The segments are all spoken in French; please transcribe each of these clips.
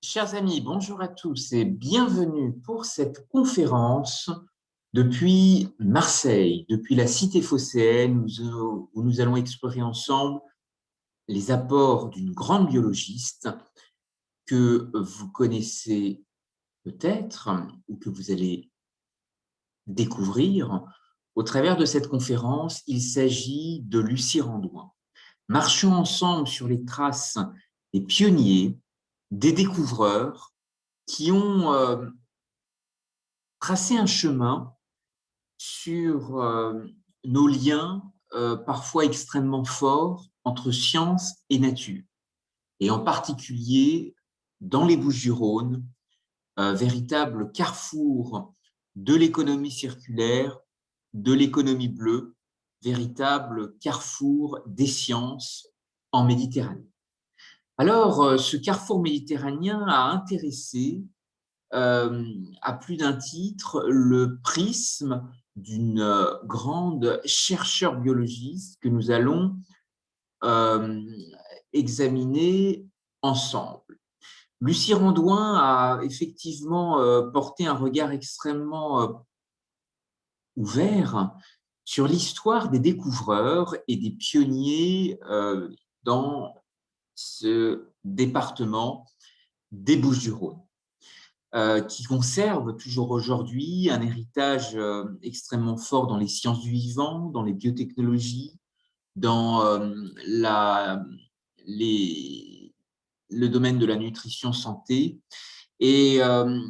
Chers amis, bonjour à tous et bienvenue pour cette conférence depuis Marseille, depuis la cité phocéenne où nous allons explorer ensemble les apports d'une grande biologiste que vous connaissez peut-être ou que vous allez découvrir au travers de cette conférence. Il s'agit de Lucie Randouin. Marchons ensemble sur les traces des pionniers, des découvreurs qui ont tracé un chemin sur nos liens parfois extrêmement forts entre science et nature, et en particulier dans les Bouches-du-Rhône, véritable carrefour de l'économie circulaire, de l'économie bleue, véritable carrefour des sciences en Méditerranée. Alors, ce carrefour méditerranéen a intéressé à plus d'un titre le prisme d'une grande chercheure biologiste que nous allons examiner ensemble. Lucie Randouin a effectivement porté un regard extrêmement ouvert sur l'histoire des découvreurs et des pionniers dans ce département des Bouches-du-Rhône, qui conserve toujours aujourd'hui un héritage extrêmement fort dans les sciences du vivant, dans les biotechnologies, dans le domaine de la nutrition santé. Et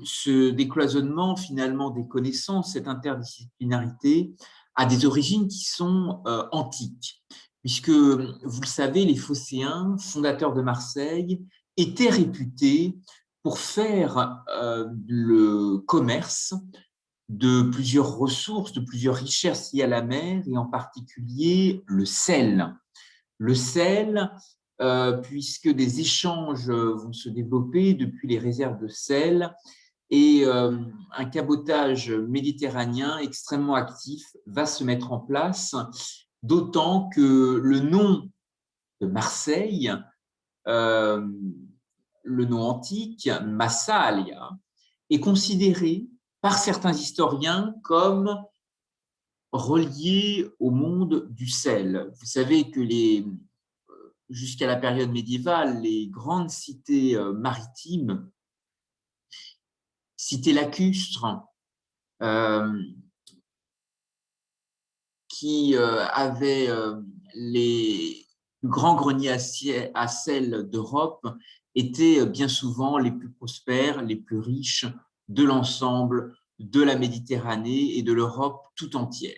ce décloisonnement finalement des connaissances, cette interdisciplinarité, a des origines qui sont antiques, puisque, vous le savez, les Phocéens, fondateurs de Marseille, étaient réputés pour faire le commerce de plusieurs ressources, de plusieurs richesses liées à la mer, et en particulier le sel. Le sel, puisque des échanges vont se développer depuis les réserves de sel, et un cabotage méditerranéen extrêmement actif va se mettre en place, d'autant que le nom de Marseille, le nom antique, Massalia, est considéré par certains historiens comme relié au monde du sel. Vous savez que jusqu'à la période médiévale, les grandes cités maritimes, cités lacustres, qui avaient les grands greniers à sel d'Europe, étaient bien souvent les plus prospères, les plus riches de l'ensemble de la Méditerranée et de l'Europe tout entière.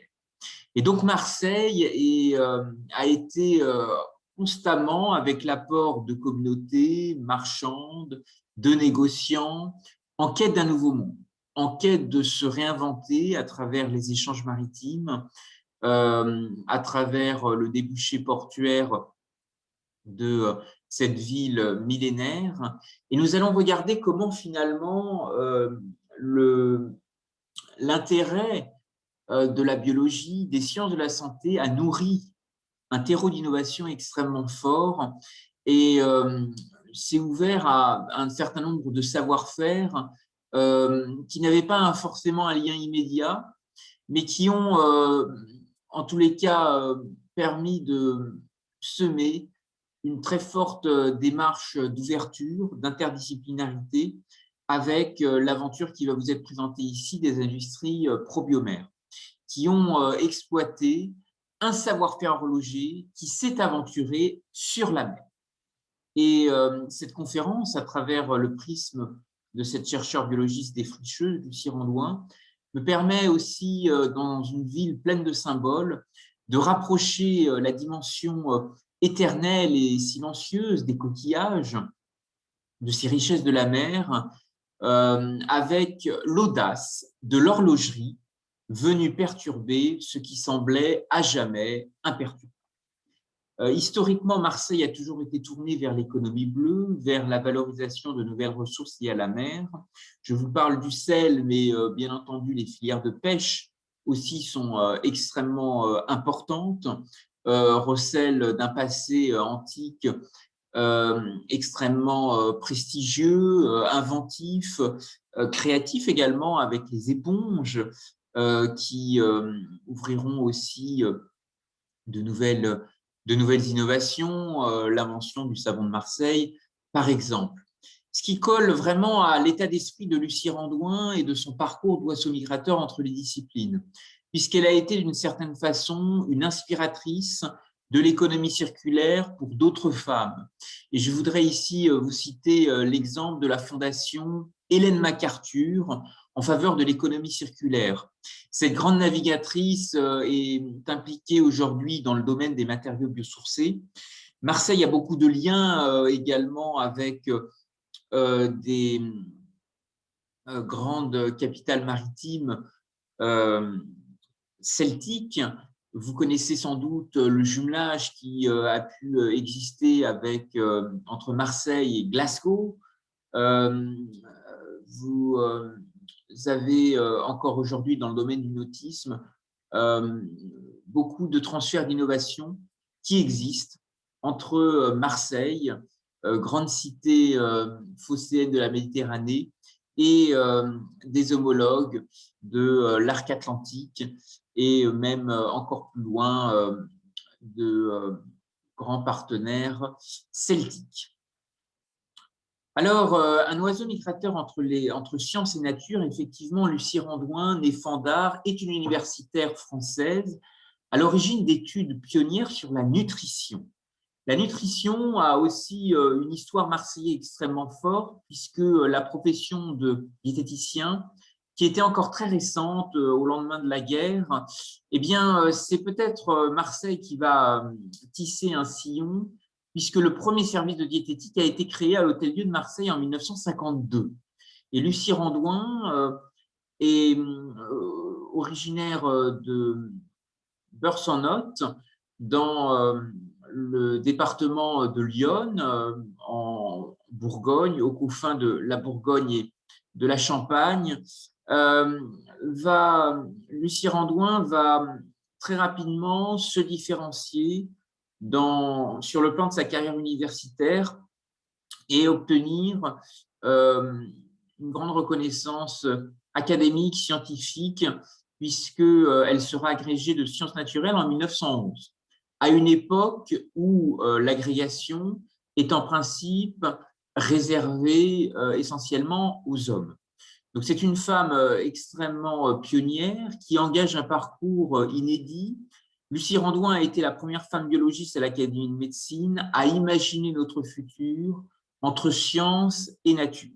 Et donc Marseille a été constamment, avec l'apport de communautés marchandes, de négociants, en quête d'un nouveau monde, en quête de se réinventer à travers les échanges maritimes, à travers le débouché portuaire de cette ville millénaire. Et nous allons regarder comment finalement l'intérêt de la biologie, des sciences de la santé a nourri un terreau d'innovation extrêmement fort, et s'est ouvert à un certain nombre de savoir-faire qui n'avaient pas forcément un lien immédiat, mais qui ont, en tous les cas, permis de semer une très forte démarche d'ouverture, d'interdisciplinarité, avec l'aventure qui va vous être présentée ici des industries probiomères, qui ont exploité un savoir-faire horloger qui s'est aventuré sur la mer. Et cette conférence, à travers le prisme de cette chercheure biologiste défricheuse, Lucie Randouin, me permet aussi, dans une ville pleine de symboles, de rapprocher la dimension éternelle et silencieuse des coquillages, de ces richesses de la mer, avec l'audace de l'horlogerie venue perturber ce qui semblait à jamais imperturbable. Historiquement, Marseille a toujours été tournée vers l'économie bleue, vers la valorisation de nouvelles ressources liées à la mer. Je vous parle du sel, mais bien entendu, les filières de pêche aussi sont extrêmement importantes, recèlent d'un passé antique extrêmement prestigieux, inventif, créatif également, avec les éponges qui ouvriront aussi de nouvelles innovations, l'invention du savon de Marseille, par exemple. Ce qui colle vraiment à l'état d'esprit de Lucie Randouin et de son parcours d'oiseau migrateur entre les disciplines, puisqu'elle a été d'une certaine façon une inspiratrice de l'économie circulaire pour d'autres femmes. Et je voudrais ici vous citer l'exemple de la fondation Hélène MacArthur en faveur de l'économie circulaire. Cette grande navigatrice est impliquée aujourd'hui dans le domaine des matériaux biosourcés. Marseille a beaucoup de liens également avec des grandes capitales maritimes celtiques. Vous connaissez sans doute le jumelage qui a pu exister entre Marseille et Glasgow. Vous avez encore aujourd'hui dans le domaine du nautisme beaucoup de transferts d'innovation qui existent entre Marseille, grande cité phocéenne de la Méditerranée, et des homologues de l'arc atlantique et même encore plus loin de grands partenaires celtiques. Alors, un oiseau migrateur entre science et nature, effectivement, Lucie Randouin, née Fandard, est une universitaire française à l'origine d'études pionnières sur la nutrition. La nutrition a aussi une histoire marseillaise extrêmement forte, puisque la profession de diététicien, qui était encore très récente au lendemain de la guerre, eh bien, c'est peut-être Marseille qui va tisser un sillon, puisque le premier service de diététique a été créé à l'Hôtel-Dieu de Marseille en 1952. Et Lucie Randouin est originaire de Beurre-en-Othe, dans le département de l'Yonne, en Bourgogne, aux confins de la Bourgogne et de la Champagne. Lucie Randouin va très rapidement se différencier sur le plan de sa carrière universitaire et obtenir une grande reconnaissance académique, scientifique, puisqu'elle sera agrégée de sciences naturelles en 1911, à une époque où l'agrégation est en principe réservée essentiellement aux hommes. Donc, c'est une femme extrêmement pionnière qui engage un parcours inédit. Lucie Randouin a été la première femme biologiste à l'Académie de médecine à imaginer notre futur entre science et nature.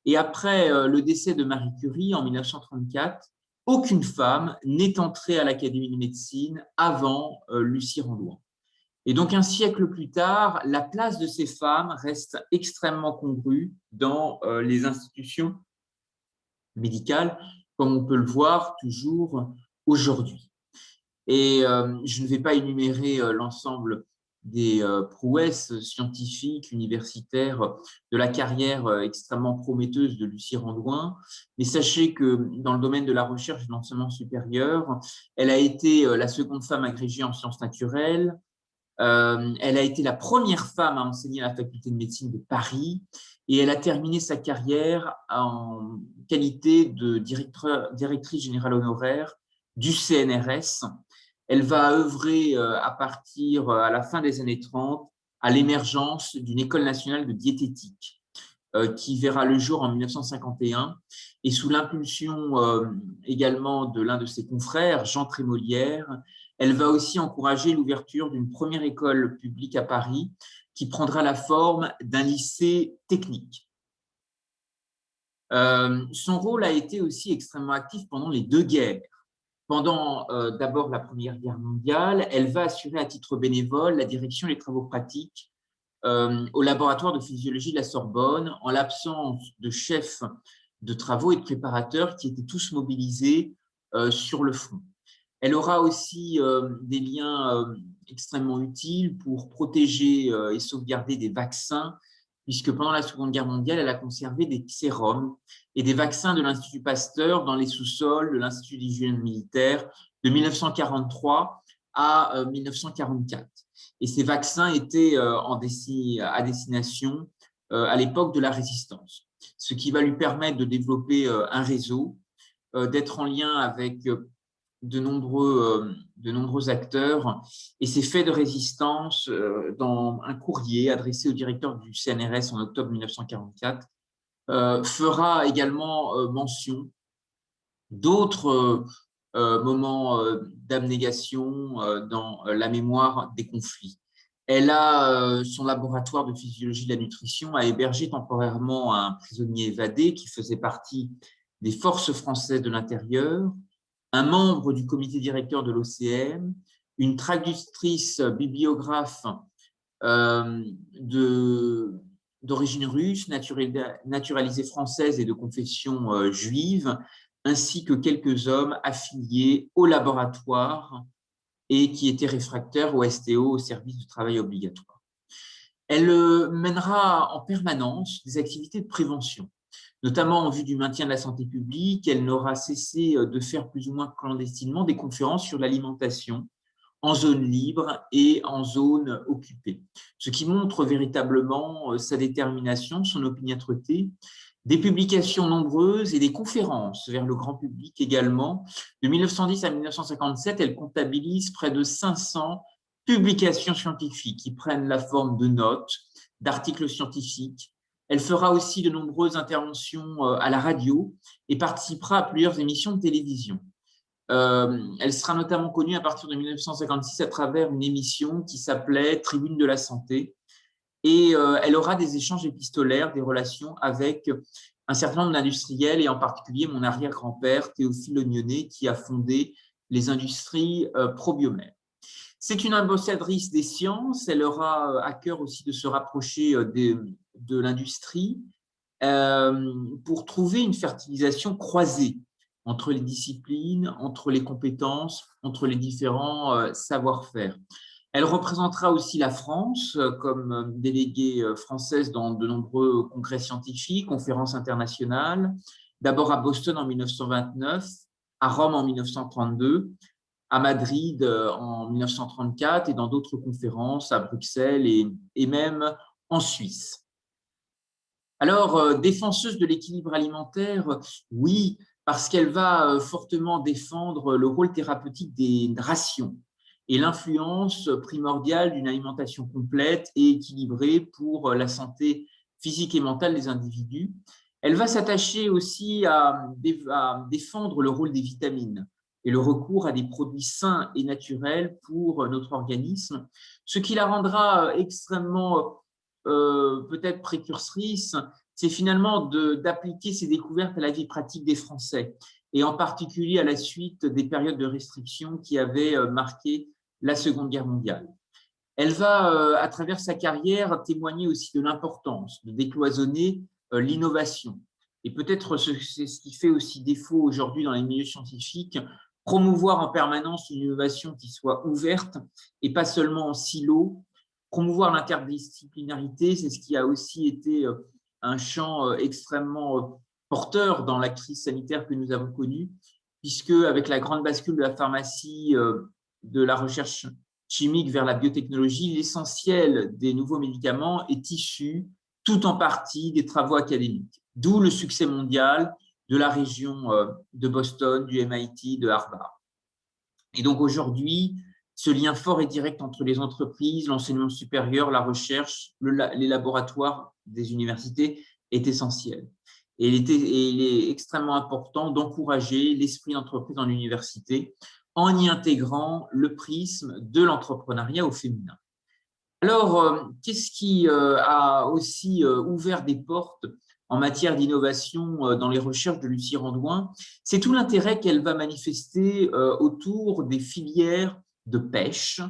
Et après le décès de Marie Curie en 1934, aucune femme n'est entrée à l'Académie de médecine avant Lucie Randouin. Et donc, un siècle plus tard, la place de ces femmes reste extrêmement congrue dans les institutions médicales, comme on peut le voir toujours aujourd'hui. Et je ne vais pas énumérer l'ensemble des prouesses scientifiques, universitaires, de la carrière extrêmement prometteuse de Lucie Randouin, mais sachez que dans le domaine de la recherche et de l'enseignement supérieur, elle a été la seconde femme agrégée en sciences naturelles, elle a été la première femme à enseigner à la faculté de médecine de Paris et elle a terminé sa carrière en qualité de directrice générale honoraire du CNRS. Elle va œuvrer à la fin des années 30 à l'émergence d'une école nationale de diététique qui verra le jour en 1951 et sous l'impulsion également de l'un de ses confrères, Jean Trémolière, elle va aussi encourager l'ouverture d'une première école publique à Paris qui prendra la forme d'un lycée technique. Son rôle a été aussi extrêmement actif pendant les deux guerres. Pendant d'abord la Première Guerre mondiale, elle va assurer à titre bénévole la direction des travaux pratiques au laboratoire de physiologie de la Sorbonne, en l'absence de chefs de travaux et de préparateurs qui étaient tous mobilisés sur le front. Elle aura aussi des liens extrêmement utiles pour protéger et sauvegarder des vaccins, puisque pendant la Seconde Guerre mondiale, elle a conservé des sérums et des vaccins de l'Institut Pasteur dans les sous-sols de l'Institut d'hygiène militaire de 1943 à 1944. Et ces vaccins étaient à destination à l'époque de la Résistance, ce qui va lui permettre de développer un réseau, d'être en lien avec de nombreux acteurs. Et ces faits de résistance, dans un courrier adressé au directeur du CNRS en octobre 1944, fera également mention d'autres moments d'abnégation dans la mémoire des conflits. Elle a son laboratoire de physiologie de la nutrition, a hébergé temporairement un prisonnier évadé qui faisait partie des forces françaises de l'intérieur, un membre du comité directeur de l'OCM, une traductrice bibliographe d'origine russe, naturalisée française et de confession juive, ainsi que quelques hommes affiliés au laboratoire et qui étaient réfractaires au STO, au service du travail obligatoire. Elle mènera en permanence des activités de prévention, notamment en vue du maintien de la santé publique. Elle n'aura cessé de faire plus ou moins clandestinement des conférences sur l'alimentation en zone libre et en zone occupée, ce qui montre véritablement sa détermination, son opiniâtreté, des publications nombreuses et des conférences vers le grand public également. De 1910 à 1957, elle comptabilise près de 500 publications scientifiques qui prennent la forme de notes, d'articles scientifiques. Elle fera aussi de nombreuses interventions à la radio et participera à plusieurs émissions de télévision. Elle sera notamment connue à partir de 1956 à travers une émission qui s'appelait Tribune de la santé, et elle aura des échanges épistolaires, des relations avec un certain nombre d'industriels, et en particulier mon arrière-grand-père Théophile Ognonnet, qui a fondé les industries Probiomère. C'est une ambassadrice des sciences. Elle aura à cœur aussi de se rapprocher de l'industrie pour trouver une fertilisation croisée entre les disciplines, entre les compétences, entre les différents savoir-faire. Elle représentera aussi la France comme déléguée française dans de nombreux congrès scientifiques, conférences internationales, d'abord à Boston en 1929, à Rome en 1932, à Madrid en 1934 et dans d'autres conférences à Bruxelles et même en Suisse. Alors, défenseuse de l'équilibre alimentaire, oui, parce qu'elle va fortement défendre le rôle thérapeutique des rations et l'influence primordiale d'une alimentation complète et équilibrée pour la santé physique et mentale des individus. Elle va s'attacher aussi à défendre le rôle des vitamines et le recours à des produits sains et naturels pour notre organisme, ce qui la rendra extrêmement peut-être précurtrice, c'est finalement d'appliquer ces découvertes à la vie pratique des Français, et en particulier à la suite des périodes de restriction qui avaient marqué la Seconde Guerre mondiale. Elle va, à travers sa carrière, témoigner aussi de l'importance de décloisonner l'innovation. Et peut-être c'est ce qui fait aussi défaut aujourd'hui dans les milieux scientifiques, promouvoir en permanence une innovation qui soit ouverte et pas seulement en silo. Promouvoir l'interdisciplinarité, c'est ce qui a aussi été un champ extrêmement porteur dans la crise sanitaire que nous avons connue, puisque avec la grande bascule de la pharmacie, de la recherche chimique vers la biotechnologie, l'essentiel des nouveaux médicaments est issu tout en partie des travaux académiques, d'où le succès mondial de la région de Boston, du MIT, de Harvard. Et donc aujourd'hui, ce lien fort et direct entre les entreprises, l'enseignement supérieur, la recherche, les laboratoires des universités est essentiel. Et il est extrêmement important d'encourager l'esprit d'entreprise dans l'université en y intégrant le prisme de l'entrepreneuriat au féminin. Alors, qu'est-ce qui a aussi ouvert des portes en matière d'innovation dans les recherches de Lucie Randouin? C'est tout l'intérêt qu'elle va manifester autour des filières de pêche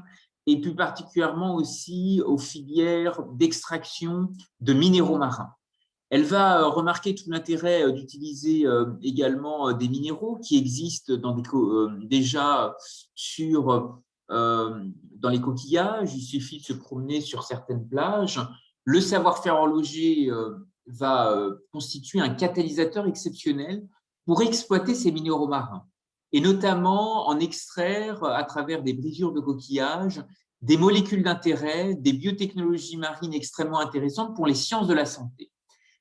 et plus particulièrement aussi aux filières d'extraction de minéraux marins. Elle va remarquer tout l'intérêt d'utiliser également des minéraux qui existent déjà dans les coquillages. Il suffit de se promener sur certaines plages. Le savoir-faire horloger va constituer un catalyseur exceptionnel pour exploiter ces minéraux marins, et notamment en extraire à travers des brisures de coquillages des molécules d'intérêt, des biotechnologies marines extrêmement intéressantes pour les sciences de la santé.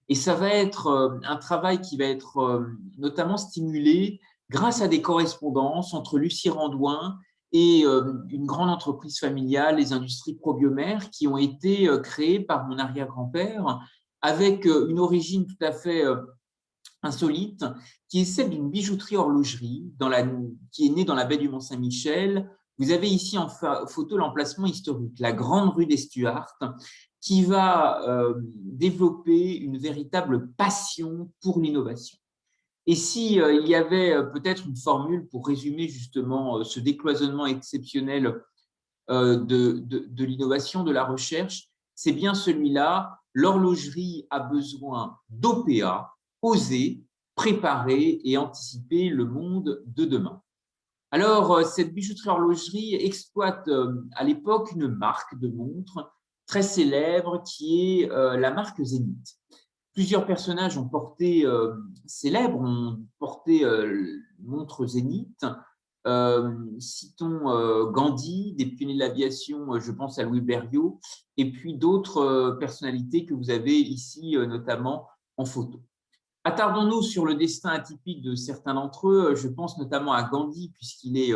Et ça va être un travail qui va être notamment stimulé grâce à des correspondances entre Lucie Randouin et une grande entreprise familiale, les industries Probiomère, qui ont été créées par mon arrière-grand-père avec une origine tout à fait insolite, qui est celle d'une bijouterie-horlogerie qui est née dans la baie du Mont-Saint-Michel. Vous avez ici en photo l'emplacement historique, la grande rue des Stuarts, qui va développer une véritable passion pour l'innovation. Et si il y avait peut-être une formule pour résumer justement ce décloisonnement exceptionnel de l'innovation, de la recherche, c'est bien celui-là. L'horlogerie a besoin d'OPA, oser, préparer et anticiper le monde de demain. Alors, cette bijouterie-horlogerie exploite à l'époque une marque de montre très célèbre qui est la marque Zénith. Plusieurs personnages ont porté, célèbres, ont porté montre Zénith. Citons Gandhi, des pionniers de l'aviation, je pense à Louis Blériot, et puis d'autres personnalités que vous avez ici, notamment en photo. Attardons-nous sur le destin atypique de certains d'entre eux. Je pense notamment à Gandhi, puisqu'il est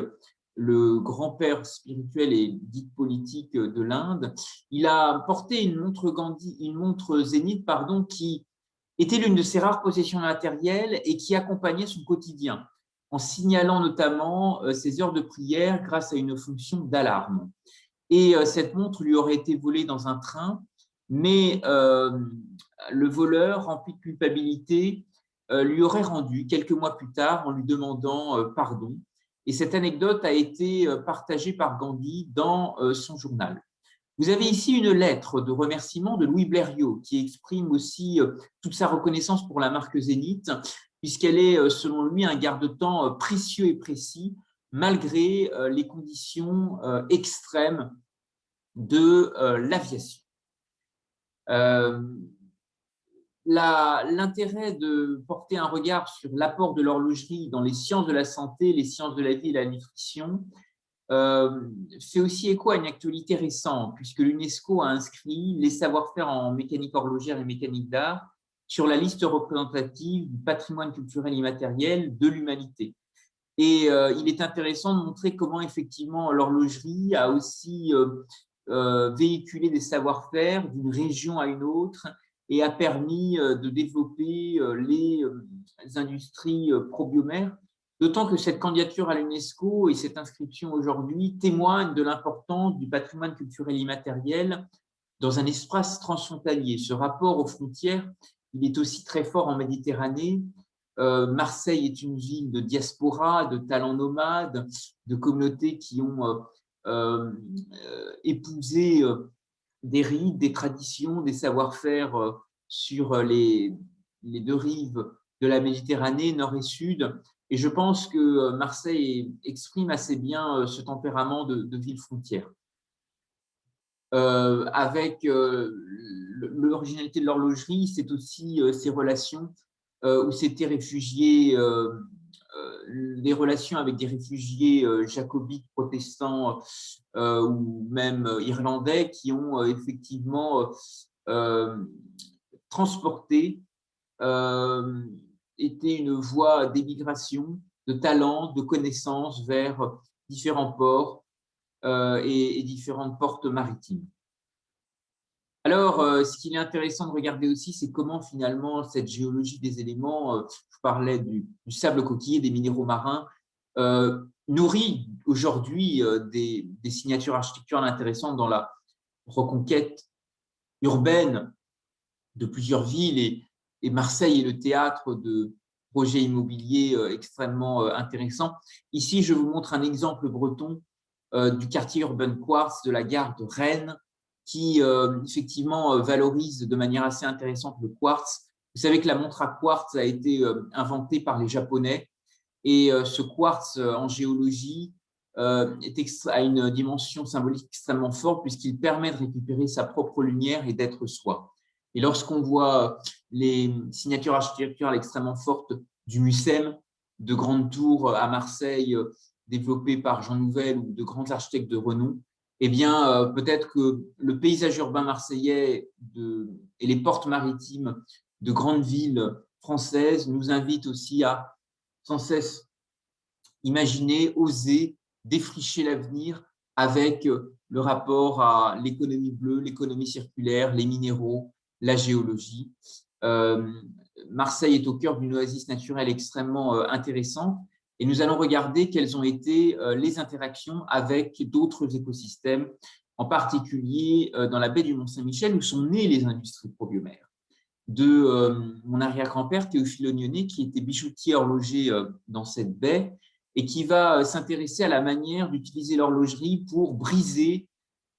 le grand-père spirituel et guide politique de l'Inde. Il a porté une montre Zénith, qui était l'une de ses rares possessions matérielles et qui accompagnait son quotidien, en signalant notamment ses heures de prière grâce à une fonction d'alarme. Et cette montre lui aurait été volée dans un train, mais le voleur, rempli de culpabilité, lui aurait rendu quelques mois plus tard en lui demandant pardon. Et cette anecdote a été partagée par Gandhi dans son journal. Vous avez ici une lettre de remerciement de Louis Blériot qui exprime aussi toute sa reconnaissance pour la marque Zénith, puisqu'elle est, selon lui, un garde-temps précieux et précis, malgré les conditions extrêmes de l'aviation. L'intérêt de porter un regard sur l'apport de l'horlogerie dans les sciences de la santé, les sciences de la vie et la nutrition fait aussi écho à une actualité récente, puisque l'UNESCO a inscrit les savoir-faire en mécanique horlogère et mécanique d'art sur la liste représentative du patrimoine culturel immatériel de l'humanité. Et il est intéressant de montrer comment effectivement l'horlogerie a aussi véhiculé des savoir-faire d'une région à une autre et a permis de développer les industries probiomères. D'autant que cette candidature à l'UNESCO et cette inscription aujourd'hui témoignent de l'importance du patrimoine culturel immatériel dans un espace transfrontalier. Ce rapport aux frontières, il est aussi très fort en Méditerranée. Marseille est une ville de diaspora, de talents nomades, de communautés qui ont épousé des rites, des traditions, des savoir-faire sur les deux rives de la Méditerranée, nord et sud. Et je pense que Marseille exprime assez bien ce tempérament de ville frontière. Avec l'originalité de l'horlogerie, c'est aussi ces relations où s'étaient réfugiés, les relations avec des réfugiés jacobites, protestants ou même irlandais qui ont effectivement transporté, été une voie d'émigration, de talents, de connaissances vers différents ports et différentes portes maritimes. Alors, ce qu'il est intéressant de regarder aussi, c'est comment finalement cette géologie des éléments, je parlais du sable coquillé, des minéraux marins, nourrit aujourd'hui des signatures architecturales intéressantes dans la reconquête urbaine de plusieurs villes. Et Marseille est le théâtre de projets immobiliers extrêmement intéressants. Ici, je vous montre un exemple breton du quartier urbain Quartz de la gare de Rennes, qui effectivement valorise de manière assez intéressante le quartz. Vous savez que la montre à quartz a été inventée par les Japonais et ce quartz en géologie a une dimension symbolique extrêmement forte puisqu'il permet de récupérer sa propre lumière et d'être soi. Et lorsqu'on voit les signatures architecturales extrêmement fortes du Mucem, de grandes tours à Marseille développées par Jean Nouvel ou de grands architectes de renom, eh bien, peut-être que le paysage urbain marseillais et les portes maritimes de grandes villes françaises nous invitent aussi à sans cesse imaginer, oser défricher l'avenir avec le rapport à l'économie bleue, l'économie circulaire, les minéraux, la géologie. Marseille est au cœur d'une oasis naturelle extrêmement intéressante et nous allons regarder quelles ont été les interactions avec d'autres écosystèmes, en particulier dans la baie du Mont-Saint-Michel où sont nées les industries probiomères. De mon arrière-grand-père Théophile Ognonnet, qui était bijoutier horloger dans cette baie et qui va s'intéresser à la manière d'utiliser l'horlogerie pour briser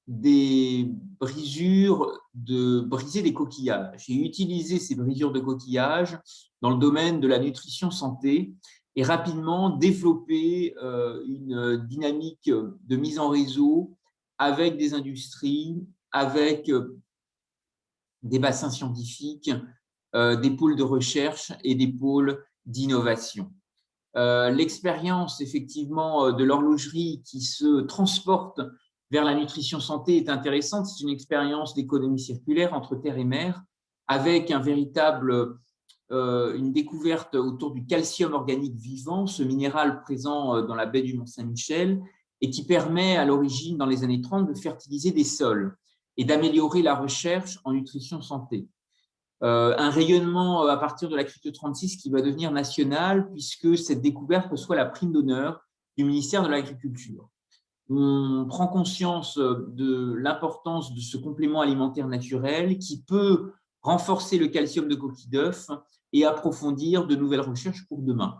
des brisures, briser des coquillages. J'ai utilisé ces brisures de coquillages dans le domaine de la nutrition santé et rapidement développer une dynamique de mise en réseau avec des industries, avec des bassins scientifiques, des pôles de recherche et des pôles d'innovation. L'expérience effectivement de l'horlogerie qui se transporte vers la nutrition santé est intéressante. C'est une expérience d'économie circulaire entre terre et mer avec une découverte autour du calcium organique vivant, ce minéral présent dans la baie du Mont-Saint-Michel et qui permet à l'origine, dans les années 30, de fertiliser des sols et d'améliorer la recherche en nutrition santé. Un rayonnement à partir de la crypto 36 qui va devenir national puisque cette découverte reçoit la prime d'honneur du ministère de l'Agriculture. On prend conscience de l'importance de ce complément alimentaire naturel qui peut renforcer le calcium de coquille d'œuf et approfondir de nouvelles recherches pour demain.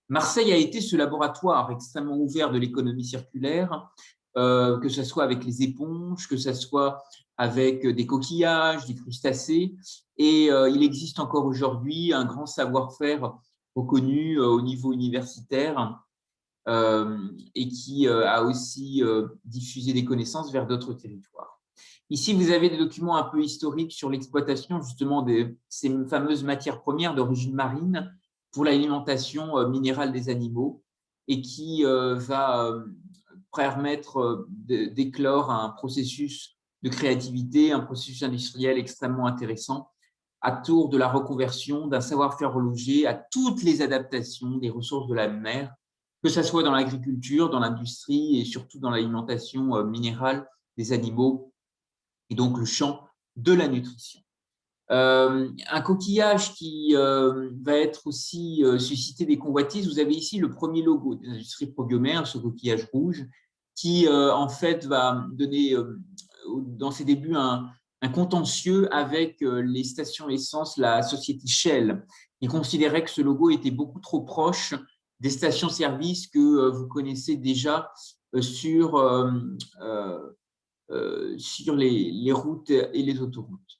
Marseille a été ce laboratoire extrêmement ouvert de l'économie circulaire, que ce soit avec les éponges, que ce soit avec des coquillages, des crustacés. Et il existe encore aujourd'hui un grand savoir-faire reconnu au niveau universitaire et qui a aussi diffusé des connaissances vers d'autres territoires. Ici, vous avez des documents un peu historiques sur l'exploitation justement de ces fameuses matières premières d'origine marine pour l'alimentation minérale des animaux et qui va permettre d'éclore un processus de créativité, un processus industriel extrêmement intéressant autour de la reconversion d'un savoir-faire horloger à toutes les adaptations des ressources de la mer, que ce soit dans l'agriculture, dans l'industrie et surtout dans l'alimentation minérale des animaux et donc le champ de la nutrition. Un coquillage qui va être aussi susciter des convoitises. Vous avez ici le premier logo des industries probiomères, ce coquillage rouge, qui en fait va donner dans ses débuts un contentieux avec les stations essence, la société Shell, qui considérait que ce logo était beaucoup trop proche des stations-service que vous connaissez déjà sur les routes et les autoroutes.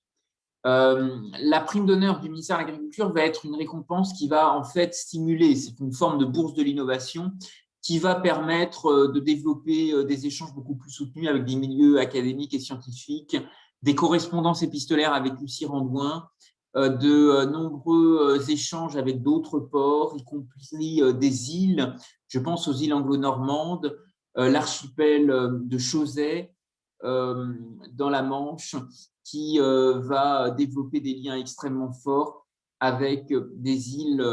La prime d'honneur du ministère de l'Agriculture va être une récompense qui va en fait stimuler, c'est une forme de bourse de l'innovation qui va permettre de développer des échanges beaucoup plus soutenus avec des milieux académiques et scientifiques, des correspondances épistolaires avec Lucie Randouin, de nombreux échanges avec d'autres ports, y compris des îles. Je pense aux îles anglo-normandes, l'archipel de Chausey dans la Manche, qui va développer des liens extrêmement forts avec des îles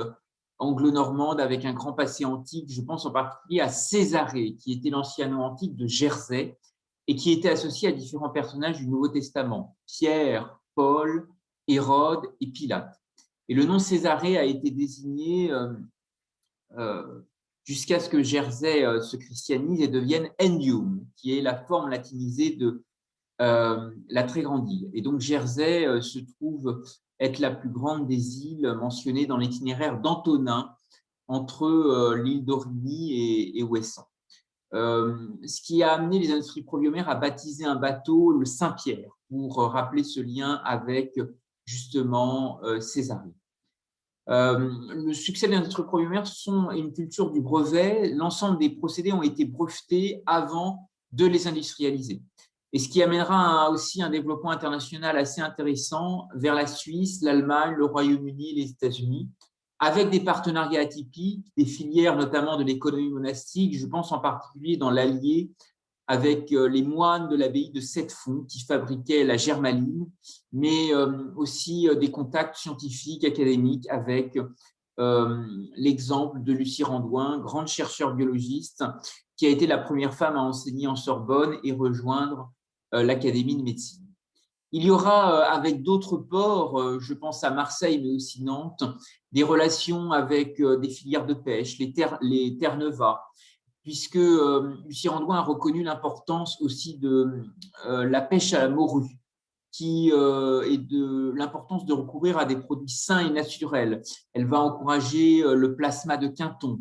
anglo-normandes avec un grand passé antique. Je pense en particulier à Césarée, qui était l'ancien nom antique de Jersey et qui était associé à différents personnages du Nouveau Testament, Pierre, Paul, Hérode et Pilate. Et le nom Césarée a été désigné jusqu'à ce que Jersey se christianise et devienne Endium, qui est la forme latinisée de la très grande île. Et donc Jersey se trouve être la plus grande des îles mentionnées dans l'itinéraire d'Antonin entre l'île d'Aurigny et Ouessant. Ce qui a amené les industries probiomères à baptiser un bateau le Saint-Pierre pour rappeler ce lien avec justement Césarée. Le succès des industries probiomères sont une culture du brevet. L'ensemble des procédés ont été brevetés avant de les industrialiser. Et ce qui amènera aussi un développement international assez intéressant vers la Suisse, l'Allemagne, le Royaume-Uni et les États-Unis, avec des partenariats atypiques, des filières notamment de l'économie monastique. Je pense en particulier dans l'Allier avec les moines de l'abbaye de Sept-Fonds qui fabriquaient la germaline, mais aussi des contacts scientifiques, académiques avec l'exemple de Lucie Randouin, grande chercheure biologiste, qui a été la première femme à enseigner en Sorbonne et rejoindre l'Académie de médecine. Il y aura avec d'autres ports, je pense à Marseille, mais aussi Nantes, des relations avec des filières de pêche, les Terre-Neuva, puisque Lucie Randouin a reconnu l'importance aussi de la pêche à la morue, et de l'importance de recourir à des produits sains et naturels. Elle va encourager le plasma de Quinton,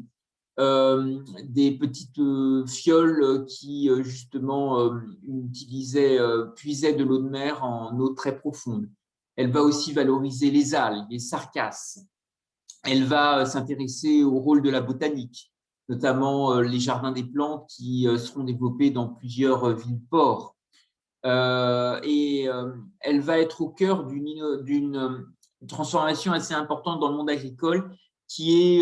des petites fioles qui justement puisaient de l'eau de mer en eau très profonde. Elle va aussi valoriser les algues, les sargasses. Elle va s'intéresser au rôle de la botanique, notamment les jardins des plantes qui seront développés dans plusieurs villes-ports. Elle va être au cœur d'une transformation assez importante dans le monde agricole, qui est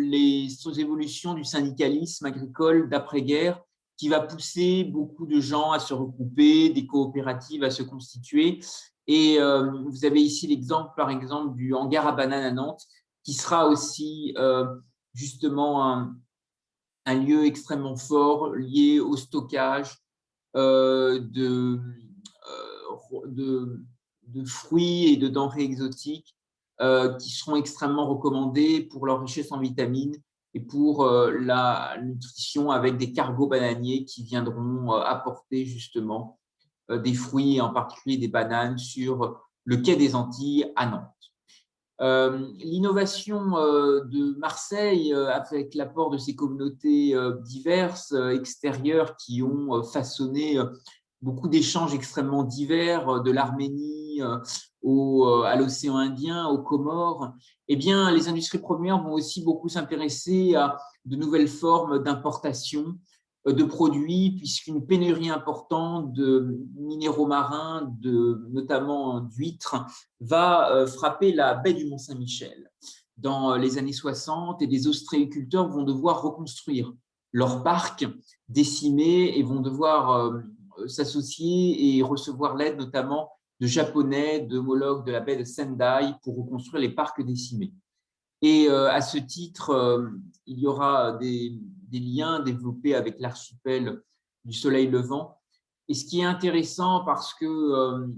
les évolutions du syndicalisme agricole d'après-guerre, qui va pousser beaucoup de gens à se regrouper, des coopératives à se constituer. Et vous avez ici l'exemple, par exemple, du hangar à bananes à Nantes, qui sera aussi justement un lieu extrêmement fort lié au stockage de fruits et de denrées exotiques qui seront extrêmement recommandés pour leur richesse en vitamines et pour la nutrition, avec des cargos bananiers qui viendront apporter justement des fruits, en particulier des bananes, sur le quai des Antilles à Nantes. L'innovation de Marseille, avec l'apport de ces communautés diverses, extérieures, qui ont façonné beaucoup d'échanges extrêmement divers, de l'Arménie à l'océan Indien, aux Comores, eh bien, les industries premières vont aussi beaucoup s'intéresser à de nouvelles formes d'importation de produits, puisqu'une pénurie importante de minéraux marins, notamment d'huîtres, va frapper la baie du Mont-Saint-Michel dans les années 60, et des ostréiculteurs vont devoir reconstruire leur parc décimé et vont devoir s'associer et recevoir l'aide notamment de Japonais, d'homologues de la baie de Sendai pour reconstruire les parcs décimés. Et à ce titre, il y aura des liens développés avec l'archipel du Soleil Levant. Et ce qui est intéressant, parce que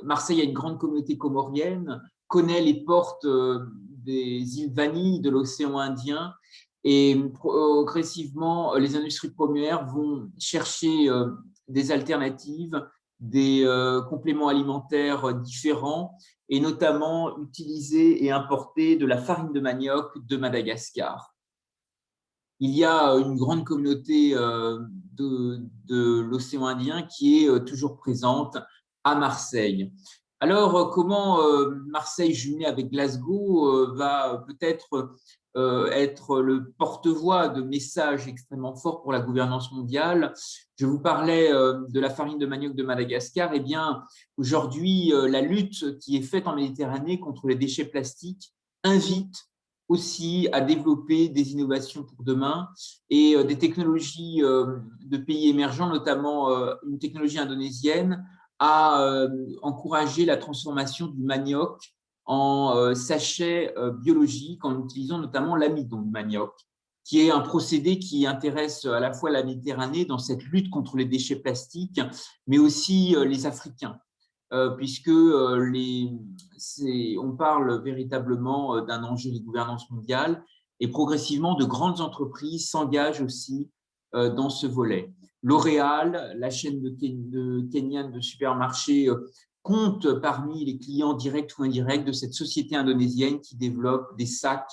Marseille a une grande communauté comorienne, connaît les portes des îles Vanille, de l'océan Indien, et progressivement, les industries premières vont chercher des alternatives, des compléments alimentaires différents, et notamment utiliser et importer de la farine de manioc de Madagascar. Il y a une grande communauté de l'océan Indien qui est toujours présente à Marseille. Alors, comment Marseille jumelée avec Glasgow va peut-être être le porte-voix de messages extrêmement forts pour la gouvernance mondiale? Je vous parlais de la farine de manioc de Madagascar. Eh bien, aujourd'hui, la lutte qui est faite en Méditerranée contre les déchets plastiques invite aussi à développer des innovations pour demain et des technologies de pays émergents, notamment une technologie indonésienne, à encourager la transformation du manioc en sachets biologiques, en utilisant notamment l'amidon de manioc, qui est un procédé qui intéresse à la fois la Méditerranée dans cette lutte contre les déchets plastiques, mais aussi les Africains, puisque on parle véritablement d'un enjeu de gouvernance mondiale, et progressivement de grandes entreprises s'engagent aussi dans ce volet. L'Oréal, la chaîne kenyane de supermarchés, compte parmi les clients directs ou indirects de cette société indonésienne qui développe des sacs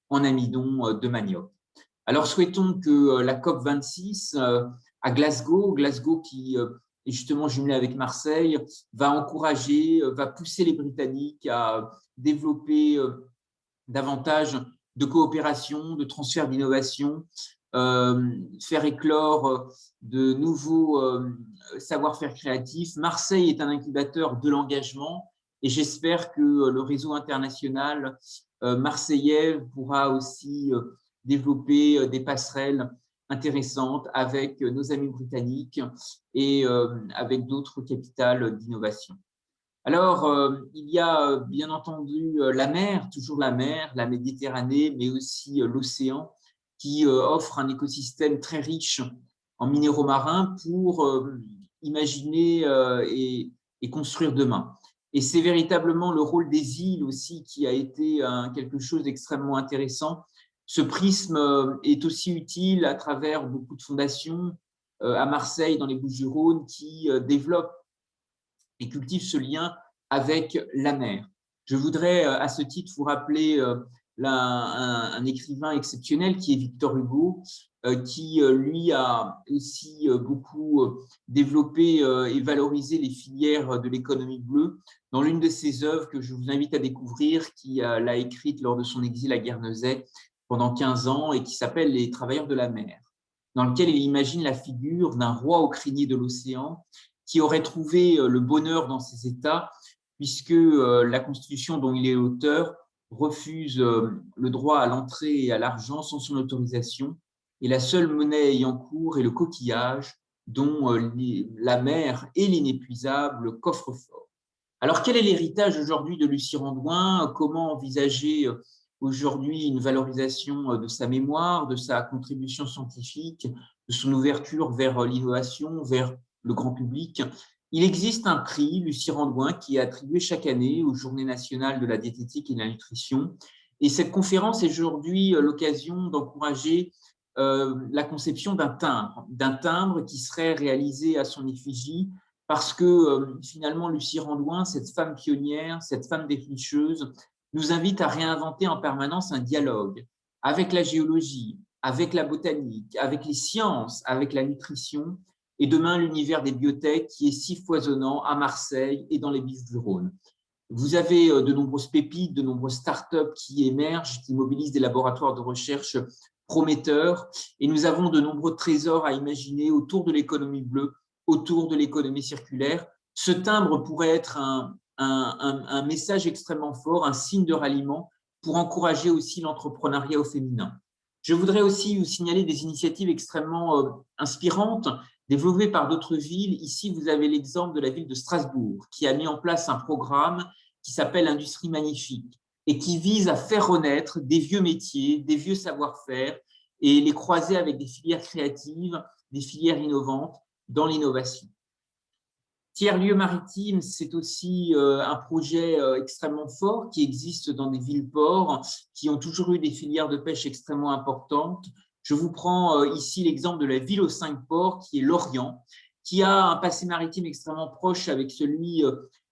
en amidon de manioc. Alors, souhaitons que la COP26 à Glasgow qui est justement jumelée avec Marseille, va encourager, va pousser les Britanniques à développer davantage de coopération, de transfert d'innovation, faire éclore de nouveaux savoir-faire créatifs. Marseille est un incubateur de l'engagement, et j'espère que le réseau international marseillais pourra aussi développer des passerelles intéressante avec nos amis britanniques et avec d'autres capitales d'innovation. Alors, il y a bien entendu la mer, toujours la Méditerranée, mais aussi l'océan, qui offre un écosystème très riche en minéraux marins pour imaginer et construire demain. Et c'est véritablement le rôle des îles aussi qui a été quelque chose d'extrêmement intéressant. Ce prisme est aussi utile à travers beaucoup de fondations à Marseille, dans les Bouches-du-Rhône, qui développent et cultivent ce lien avec la mer. Je voudrais à ce titre vous rappeler un écrivain exceptionnel qui est Victor Hugo, qui lui a aussi beaucoup développé et valorisé les filières de l'économie bleue dans l'une de ses œuvres que je vous invite à découvrir, qui l'a écrite lors de son exil à Guernesey pendant 15 ans et qui s'appelle Les Travailleurs de la mer, dans lequel il imagine la figure d'un roi au crinier de l'océan qui aurait trouvé le bonheur dans ces États, puisque la Constitution dont il est l'auteur refuse le droit à l'entrée et à l'argent sans son autorisation, et la seule monnaie ayant cours est le coquillage, dont la mer est l'inépuisable coffre-fort. Alors, quel est l'héritage aujourd'hui de Lucie Randouin? Comment envisager aujourd'hui une valorisation de sa mémoire, de sa contribution scientifique, de son ouverture vers l'innovation, vers le grand public? Il existe un prix, Lucie Randouin, qui est attribué chaque année aux Journées nationales de la diététique et de la nutrition. Et cette conférence est aujourd'hui l'occasion d'encourager la conception d'un timbre qui serait réalisé à son effigie, parce que finalement, Lucie Randouin, cette femme pionnière, cette femme défricheuse, nous invite à réinventer en permanence un dialogue avec la géologie, avec la botanique, avec les sciences, avec la nutrition, et demain l'univers des biotech qui est si foisonnant à Marseille et dans les Bouches-du-Rhône. Vous avez de nombreuses pépites, de nombreuses startups qui émergent, qui mobilisent des laboratoires de recherche prometteurs, et nous avons de nombreux trésors à imaginer autour de l'économie bleue, autour de l'économie circulaire. Ce timbre pourrait être un message extrêmement fort, un signe de ralliement pour encourager aussi l'entrepreneuriat au féminin. Je voudrais aussi vous signaler des initiatives extrêmement inspirantes développées par d'autres villes. Ici, vous avez l'exemple de la ville de Strasbourg qui a mis en place un programme qui s'appelle Industrie Magnifique et qui vise à faire renaître des vieux métiers, des vieux savoir-faire et les croiser avec des filières créatives, des filières innovantes dans l'innovation. Tiers-lieux maritimes, c'est aussi un projet extrêmement fort qui existe dans des villes-ports qui ont toujours eu des filières de pêche extrêmement importantes. Je vous prends ici l'exemple de la ville aux 5 ports qui est Lorient, qui a un passé maritime extrêmement proche avec celui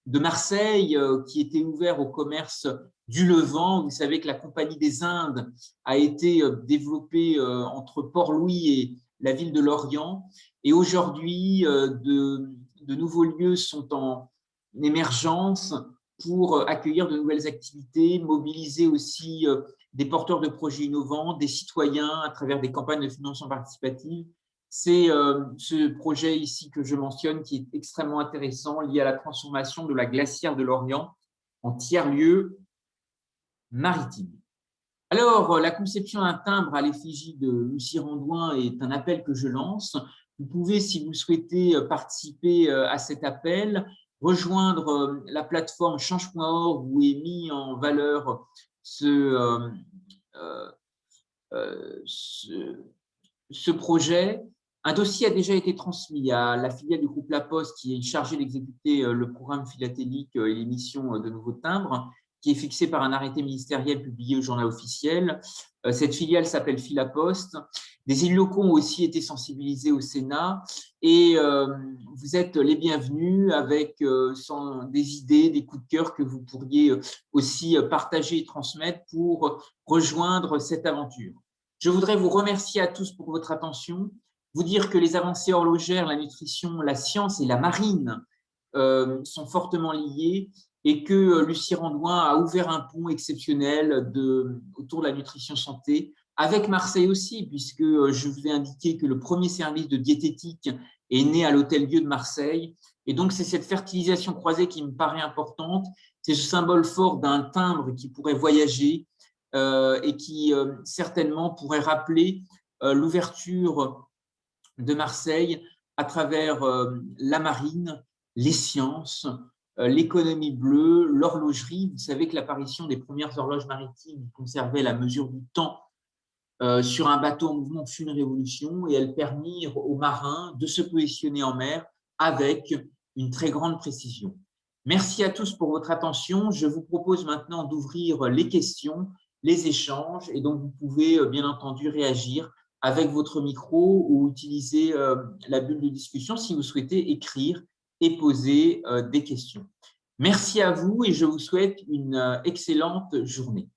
de Marseille, qui était ouvert au commerce du Levant. Vous savez que la Compagnie des Indes a été développée entre Port-Louis et la ville de Lorient. Et aujourd'hui, de nouveaux lieux sont en émergence pour accueillir de nouvelles activités, mobiliser aussi des porteurs de projets innovants, des citoyens à travers des campagnes de financement participatif. C'est ce projet ici que je mentionne qui est extrêmement intéressant, lié à la transformation de la glacière de Lorient en tiers-lieu maritime. Alors, la conception d'un timbre à l'effigie de Lucie Randouin est un appel que je lance. Vous pouvez, si vous souhaitez participer à cet appel, rejoindre la plateforme change.org où est mis en valeur ce projet. Un dossier a déjà été transmis à la filiale du groupe La Poste qui est chargée d'exécuter le programme philatélique et l'émission de nouveaux timbres, qui est fixé par un arrêté ministériel publié au journal officiel. Cette filiale s'appelle Filaposte. Des élus locaux ont aussi été sensibilisés au Sénat et vous êtes les bienvenus avec des idées, des coups de cœur que vous pourriez aussi partager et transmettre pour rejoindre cette aventure. Je voudrais vous remercier à tous pour votre attention, vous dire que les avancées horlogères, la nutrition, la science et la marine sont fortement liées et que Lucie Randouin a ouvert un pont exceptionnel autour de la nutrition santé, avec Marseille aussi, puisque je vous ai indiqué que le premier service de diététique est né à l'Hôtel-Dieu de Marseille. Et donc, c'est cette fertilisation croisée qui me paraît importante. C'est ce symbole fort d'un timbre qui pourrait voyager et qui certainement pourrait rappeler l'ouverture de Marseille à travers la marine, les sciences, l'économie bleue, l'horlogerie. Vous savez que l'apparition des premières horloges maritimes conservait la mesure du temps sur un bateau en mouvement fut une révolution et elles permirent aux marins de se positionner en mer avec une très grande précision. Merci à tous pour votre attention. Je vous propose maintenant d'ouvrir les questions, les échanges, et donc vous pouvez bien entendu réagir avec votre micro ou utiliser la bulle de discussion si vous souhaitez écrire et poser des questions. Merci à vous et je vous souhaite une excellente journée.